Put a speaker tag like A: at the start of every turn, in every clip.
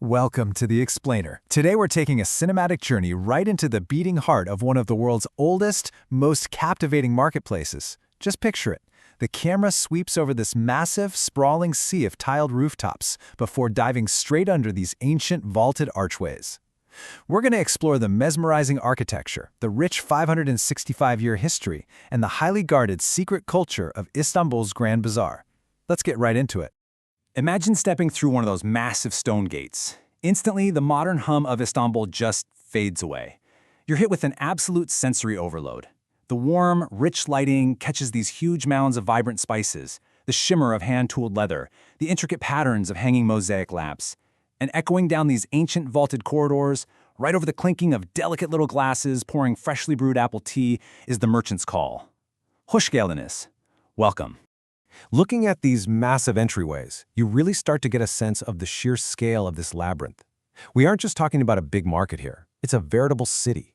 A: Welcome to The Explainer. Today we're taking a cinematic journey right into the beating heart of one of the world's oldest, most captivating marketplaces. Just picture it. The camera sweeps over this massive, sprawling sea of tiled rooftops before diving straight under these ancient vaulted archways. We're going to explore the mesmerizing architecture, the rich 565-year history, and the highly guarded secret culture of Istanbul's Grand Bazaar. Let's get right into it.
B: Imagine stepping through one of those massive stone gates. Instantly, the modern hum of Istanbul just fades away. You're hit with an absolute sensory overload. The warm, rich lighting catches these huge mounds of vibrant spices, the shimmer of hand-tooled leather, the intricate patterns of hanging mosaic lamps. And echoing down these ancient vaulted corridors, right over the clinking of delicate little glasses pouring freshly brewed apple tea, is the merchant's call. Hoş geldiniz. Welcome.
C: Looking at these massive entryways, you really start to get a sense of the sheer scale of this labyrinth. We aren't just talking about a big market here, it's a veritable city.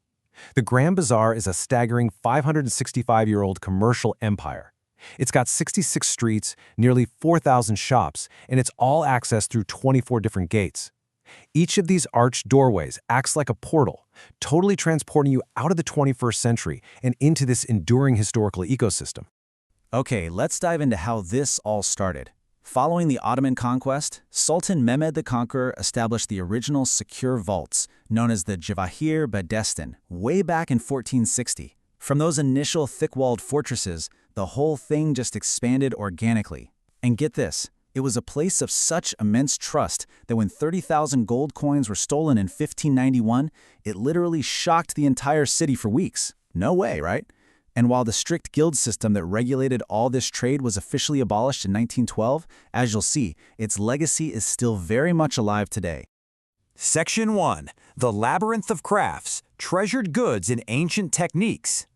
C: The Grand Bazaar is a staggering 565-year-old commercial empire. It's got 66 streets, nearly 4,000 shops, and it's all accessed through 24 different gates. Each of these arched doorways acts like a portal, totally transporting you out of the 21st century and into this enduring historical ecosystem.
D: Okay, let's dive into how this all started. Following the Ottoman conquest, Sultan Mehmed the Conqueror established the original secure vaults, known as the Cevahir Bedesten, way back in 1460. From those initial thick-walled fortresses, the whole thing just expanded organically. And get this, it was a place of such immense trust that when 30,000 gold coins were stolen in 1591, it literally shocked the entire city for weeks. No way, right? And while the strict guild system that regulated all this trade was officially abolished in 1912, as you'll see, its legacy is still very much alive today.
E: Section 1. The Labyrinth of Crafts, Treasured Goods and Ancient Techniques.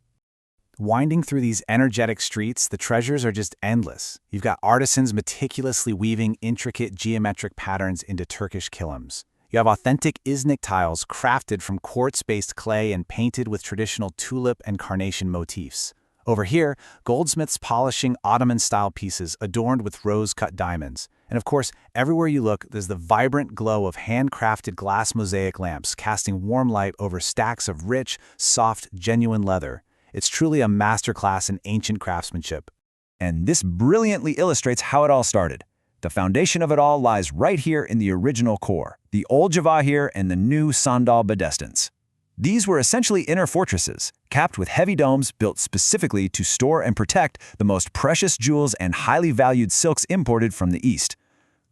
D: Winding through these energetic streets, the treasures are just endless. You've got artisans meticulously weaving intricate geometric patterns into Turkish kilims. You have authentic Iznik tiles crafted from quartz-based clay and painted with traditional tulip and carnation motifs. Over here, goldsmiths polishing Ottoman-style pieces adorned with rose-cut diamonds. And of course, everywhere you look, there's the vibrant glow of handcrafted glass mosaic lamps casting warm light over stacks of rich, soft, genuine leather. It's truly a masterclass in ancient craftsmanship.
E: And this brilliantly illustrates how it all started. The foundation of it all lies right here in the original core, the old Cevahir and the new Sandal Bedestens. These were essentially inner fortresses, capped with heavy domes built specifically to store and protect the most precious jewels and highly valued silks imported from the East.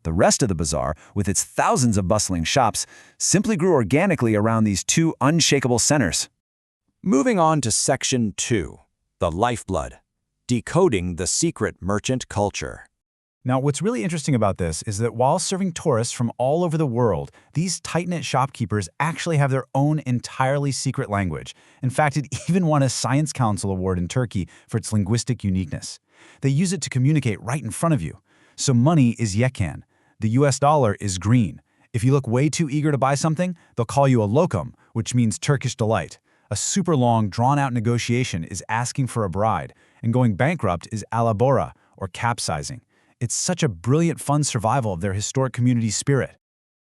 E: The rest of the bazaar, with its thousands of bustling shops, simply grew organically around these two unshakable centers.
C: Moving on to Section 2, the lifeblood, decoding the secret merchant culture.
A: Now, what's really interesting about this is that while serving tourists from all over the world, these tight-knit shopkeepers actually have their own entirely secret language. In fact, it even won a Science Council award in Turkey for its linguistic uniqueness. They use it to communicate right in front of you. So money is yekan. The US dollar is green. If you look way too eager to buy something, they'll call you a lokum, which means Turkish delight. A super long, drawn-out negotiation is asking for a bride, and going bankrupt is alabora, or capsizing. It's such a brilliant, fun survival of their historic community spirit.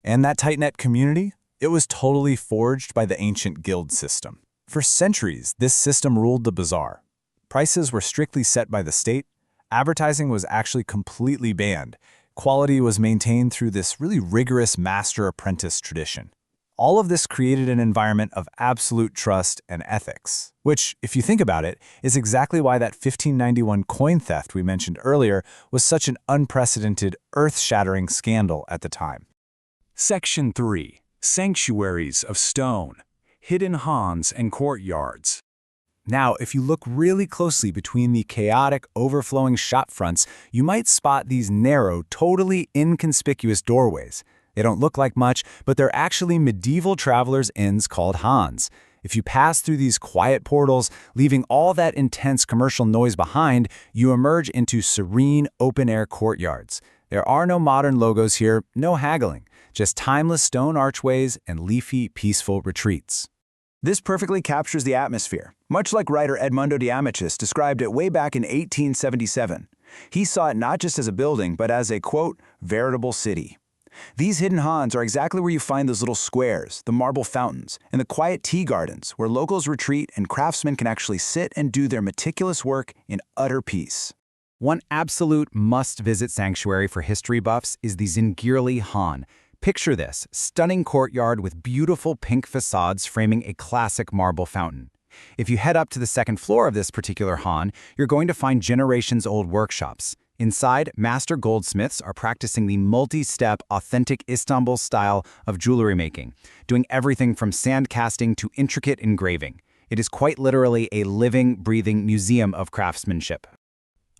B: And that tight-knit community? It was totally forged by the ancient guild system. For centuries, this system ruled the bazaar. Prices were strictly set by the state. Advertising was actually completely banned. Quality was maintained through this really rigorous master-apprentice tradition. All of this created an environment of absolute trust and ethics, which, if you think about it, is exactly why that 1591 coin theft we mentioned earlier was such an unprecedented, earth-shattering scandal at the time.
F: Section 3. Sanctuaries of Stone, Hidden Hans and Courtyards.
D: Now, if you look really closely between the chaotic, overflowing shop fronts, you might spot these narrow, totally inconspicuous doorways. They don't look like much, but they're actually medieval travelers' inns called Hans. If you pass through these quiet portals, leaving all that intense commercial noise behind, you emerge into serene, open-air courtyards. There are no modern logos here, no haggling, just timeless stone archways and leafy, peaceful retreats.
E: This perfectly captures the atmosphere, much like writer Edmundo de Amicis described it way back in 1877. He saw it not just as a building, but as a, quote, veritable city. These hidden Hans are exactly where you find those little squares, the marble fountains, and the quiet tea gardens where locals retreat and craftsmen can actually sit and do their meticulous work in utter peace.
A: One absolute must-visit sanctuary for history buffs is the Zingirli Han. Picture this, stunning courtyard with beautiful pink facades framing a classic marble fountain. If you head up to the second floor of this particular Han, you're going to find generations-old workshops. Inside, master goldsmiths are practicing the multi-step, authentic Istanbul style of jewelry making, doing everything from sand casting to intricate engraving. It is quite literally a living, breathing museum of craftsmanship.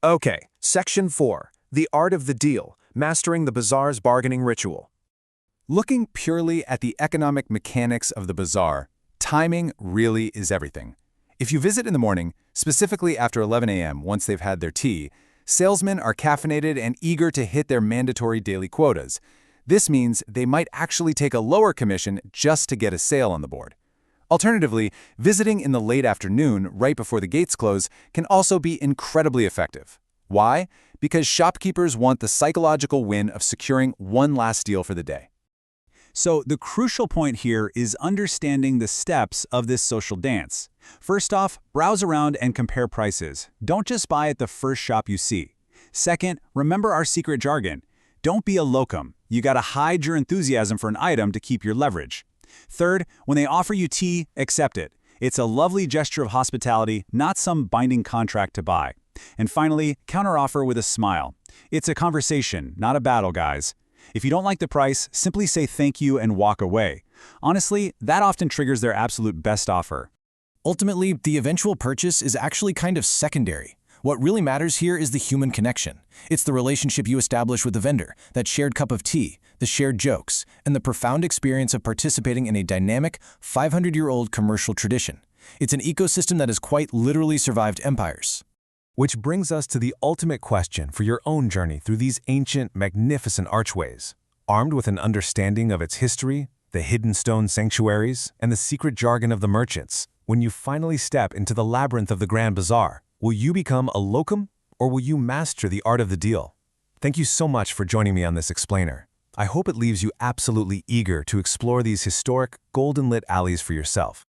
C: Okay, Section 4. The Art of the Deal, Mastering the Bazaar's Bargaining Ritual. Looking purely at the economic mechanics of the bazaar, timing really is everything. If you visit in the morning, specifically after 11 a.m. once they've had their tea, salesmen are caffeinated and eager to hit their mandatory daily quotas. This means they might actually take a lower commission just to get a sale on the board. Alternatively, visiting in the late afternoon, right before the gates close, can also be incredibly effective. Why? Because shopkeepers want the psychological win of securing one last deal for the day.
B: So the crucial point here is understanding the steps of this social dance. First off, browse around and compare prices. Don't just buy at the first shop you see. Second, remember our secret jargon. Don't be a locum. You gotta hide your enthusiasm for an item to keep your leverage. Third, when they offer you tea, accept it. It's a lovely gesture of hospitality, not some binding contract to buy. And finally, counteroffer with a smile. It's a conversation, not a battle, guys. If you don't like the price, simply say thank you and walk away. Honestly, that often triggers their absolute best offer.
G: Ultimately, the eventual purchase is actually kind of secondary. What really matters here is the human connection. It's the relationship you establish with the vendor, that shared cup of tea, the shared jokes, and the profound experience of participating in a dynamic, 500-year-old commercial tradition. It's an ecosystem that has quite literally survived empires.
C: Which brings us to the ultimate question for your own journey through these ancient, magnificent archways. Armed with an understanding of its history, the hidden stone sanctuaries, and the secret jargon of the merchants, when you finally step into the labyrinth of the Grand Bazaar, will you become a locum, or will you master the art of the deal? Thank you so much for joining me on this explainer. I hope it leaves you absolutely eager to explore these historic, golden-lit alleys for yourself.